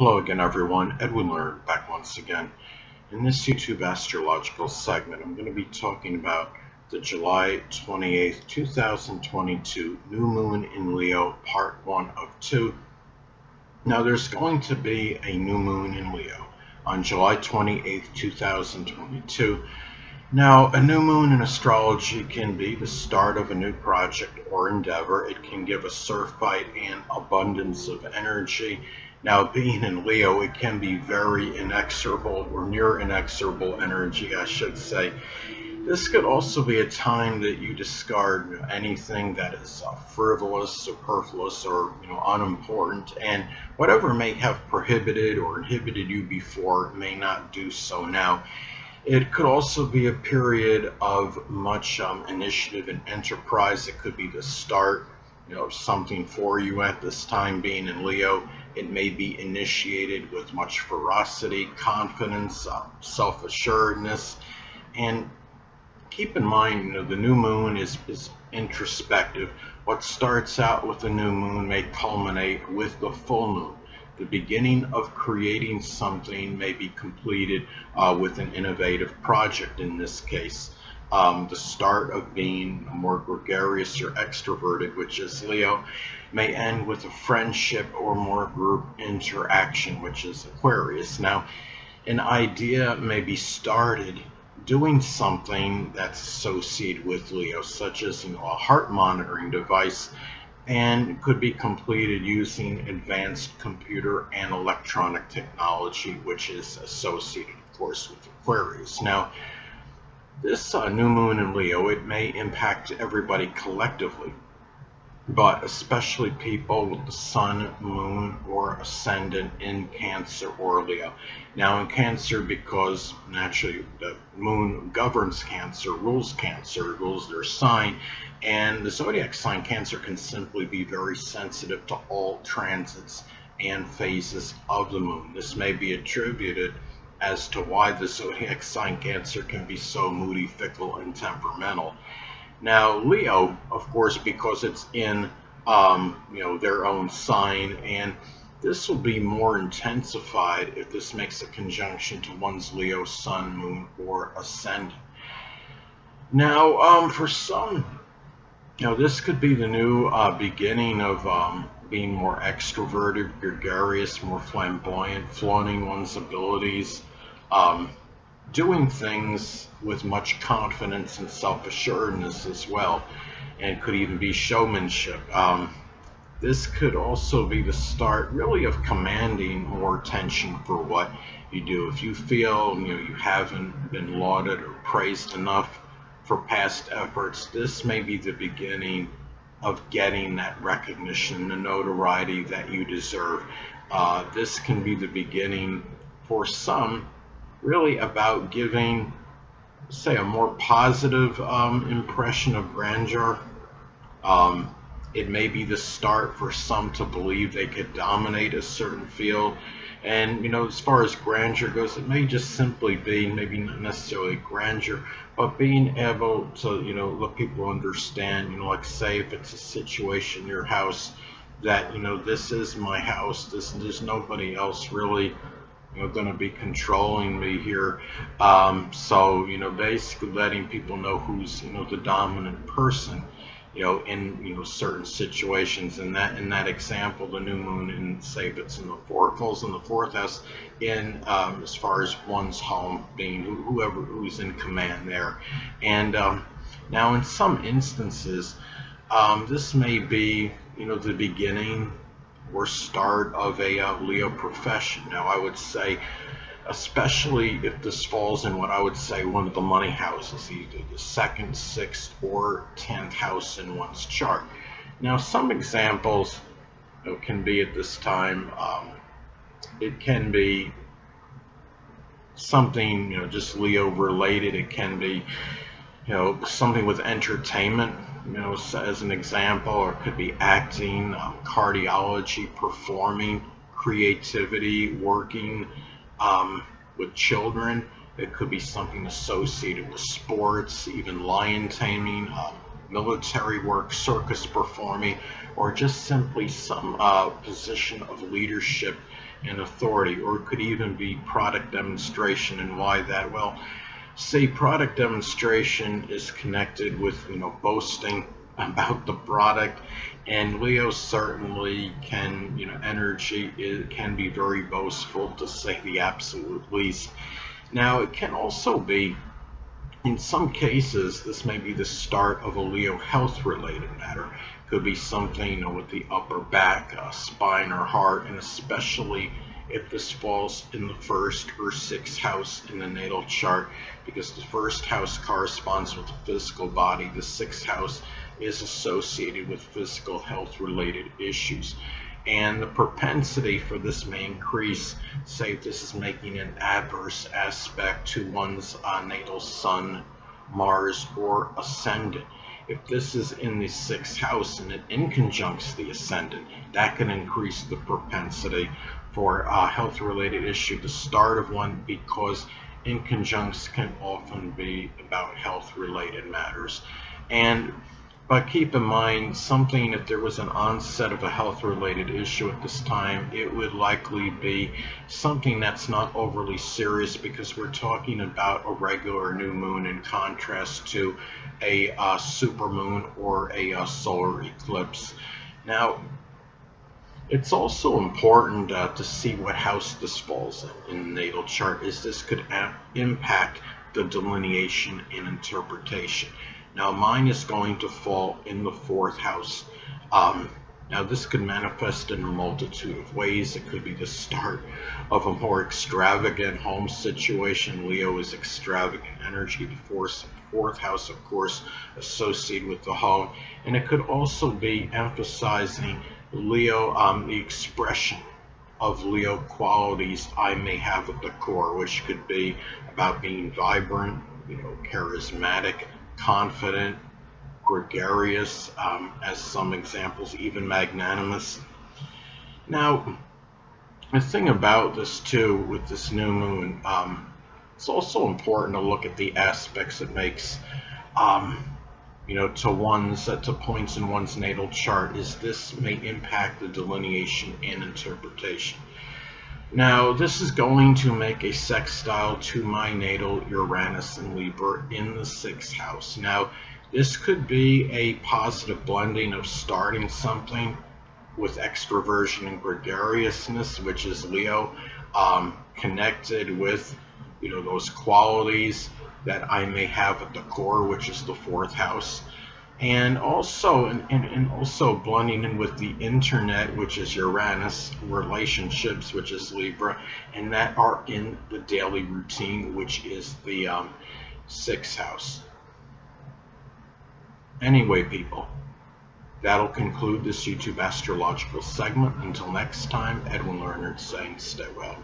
Hello again, everyone. Edwin Learnard back once again. In this YouTube astrological segment, I'm going to be talking about the July 28th, 2022 new moon in Leo, part 1 of 2. Now, there's going to be a new moon in Leo on July 28th, 2022. Now, a new moon in astrology can be the start of a new project or endeavor. It can give a surfeit and abundance of energy. Now, being in Leo, it can be very inexorable or near inexorable energy, I should say. This could also be a time that you discard anything that is frivolous, superfluous, or unimportant, and whatever may have prohibited or inhibited you before may not do so now. It could also be a period of much initiative and enterprise. It could be the start, of something for you at this time. Being in Leo, it may be initiated with much ferocity, confidence, self-assuredness, and keep in mind, the new moon is introspective. What starts out with the new moon may culminate with the full moon. The beginning of creating something may be completed with an innovative project in this case. The start of being more gregarious or extroverted, which is Leo, may end with a friendship or more group interaction, which is Aquarius. Now, an idea may be started doing something that's associated with Leo, such as a heart monitoring device, and could be completed using advanced computer and electronic technology, which is associated, of course, with Aquarius. Now, this new moon in Leo, it may impact everybody collectively, but especially people with the sun, moon, or ascendant in Cancer or Leo. Now, in Cancer, because naturally the moon governs Cancer, rules their sign, and the zodiac sign Cancer can simply be very sensitive to all transits and phases of the moon. This may be attributed as to why the zodiac sign Cancer can be so moody, fickle, and temperamental. Now, Leo, of course, because it's in their own sign, and this will be more intensified if this makes a conjunction to one's Leo sun, moon, or ascendant. Now, for some, this could be the new beginning of being more extroverted, gregarious, more flamboyant, flaunting one's abilities. Doing things with much confidence and self-assuredness as well, and could even be showmanship. This could also be the start, really, of commanding more attention for what you do. If you feel you haven't been lauded or praised enough for past efforts, this may be the beginning of getting that recognition, the notoriety that you deserve. This can be the beginning for some, really, about giving, say, a more positive impression of grandeur. It may be the start for some to believe they could dominate a certain field. And, as far as grandeur goes, it may just simply be, maybe not necessarily grandeur, but being able to, let people understand, like, say, if it's a situation in your house that, this is my house, there's nobody else really going to be controlling me here. So, basically letting people know who's, the dominant person, in certain situations. And in that example, the new moon, in, say, if it's in the fourth, falls in the fourth house, in as far as one's home, being whoever who's in command there. And now, in some instances, this may be, the beginning or start of a Leo profession. Now, I would say, especially if this falls in what I would say one of the money houses, either the second, sixth, or 10th house in one's chart. Now, some examples can be at this time, it can be something, just Leo related. It can be, something with entertainment, as an example, or it could be acting, cardiology, performing, creativity, working with children. It could be something associated with sports, even lion taming, military work, circus performing, or just simply some position of leadership and authority, or it could even be product demonstration. And why that? Well, say product demonstration is connected with boasting about the product, and Leo certainly can, energy, it can be very boastful, to say the absolute least. Now it can also be, in some cases, this may be the start of a Leo health related matter. Could be something, with the upper back, spine, or heart, and especially if this falls in the first or sixth house in the natal chart, because the first house corresponds with the physical body, the sixth house is associated with physical health related issues. And the propensity for this may increase, say if this is making an adverse aspect to one's natal sun, Mars, or ascendant. If this is in the sixth house and it inconjuncts the ascendant, that can increase the propensity for a health related issue, the start of one, because inconjuncts can often be about health related matters. But keep in mind something, if there was an onset of a health related issue at this time, it would likely be something that's not overly serious, because we're talking about a regular new moon in contrast to a supermoon or a solar eclipse. Now, it's also important to see what house this falls in the natal chart, as this could impact the delineation and interpretation. Now mine is going to fall in the fourth house. Now this could manifest in a multitude of ways. It could be the start of a more extravagant home situation. Leo is extravagant energy. The fourth house, of course, associated with the home. And it could also be emphasizing Leo, the expression of Leo qualities I may have at the core, which could be about being vibrant, charismatic, confident, gregarious, as some examples, even magnanimous. Now, the thing about this too, with this new moon, it's also important to look at the aspects it makes, to points in one's natal chart, as this may impact the delineation and interpretation. Now, this is going to make a sextile to my natal Uranus and Libra in the sixth house. Now, this could be a positive blending of starting something with extroversion and gregariousness, which is Leo, connected with, those qualities that I may have at the core, which is the fourth house. And also, and also blending in with the internet, which is Uranus, relationships, which is Libra, and that are in the daily routine, which is the sixth house. Anyway, people, that'll conclude this YouTube astrological segment. Until next time, Edwin Learnard saying stay well.